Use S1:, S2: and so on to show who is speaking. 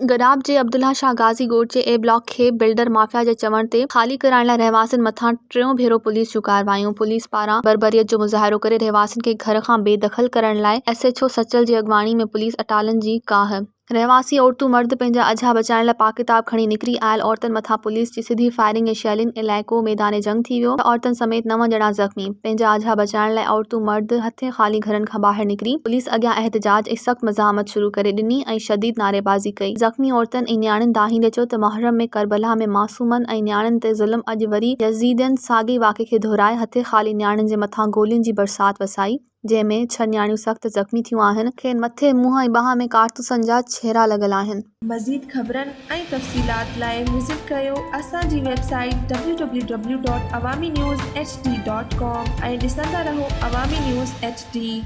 S1: गडाब जे अब्दुल्ला शाह गाज़ी ॻोठ जे ए ब्लॉक खे builder mafia जे चवण ते ख़ाली कराइण लाइ रहवासियुनि मथां टियों भेरो पुलिस जूं कार्रवाइयूं। पुलिस पारां बर्बरियत जो मुज़ाहिरो करे रहवासियुनि खे घर खां बेदख़ल करण लाइ SHO सचल जी अॻवानी में पुलिस अटालन जी काह। रहवासी औरतूं मर्द पंहिंजा अझा बचाइण लाइ पाकिताब खणी निकिरी आयल औरतुनि मथां पुलिस जी सिधी फायरिंग ऐं शैलिंग। इलाइक़ो मैदान जंग थी वियो। औरतुनि समेत 9 ॼणा ज़ख़्मी। पंहिंजा अझा बचाइण लाइ औरतूं मर्द हथे ख़ाली घरनि खां ॿाहिरि निकिरी पुलिस अॻियां एहतिजाज ऐं सख़्त मज़ाहमत शुरू करे ॾिनी ऐं शदीद नारेबाज़ी कई। ज़ख़्मी औरतुनि ऐं नियाणियुनि दाहींदे चयो त मुहर्रम में करबला में मासूमनि ऐं नियाणियुनि ते ज़ुल्म। अॼु वरी यज़ीदियुनि साॻिए वाक़े खे दोहराए हथे ख़ाली नियाणियुनि जे मथां गोलियुनि जी बरसात वसाई, जंहिंमें 6 नियाणियूं सख़्त ज़ख़्मी थियूं आहिनि। खेनि मथे, मुंहुं ऐं ॿाह में कारतूसनि जा छेरा लॻल आहिनि।
S2: मज़ीद ख़बरनि ऐं तफ़सीलात लाइ विज़िट कयो असांजी वेबसाइट www.awamiNewsHD.com ऐं ॾिसंदा रहो अवामी न्यूज़ HD।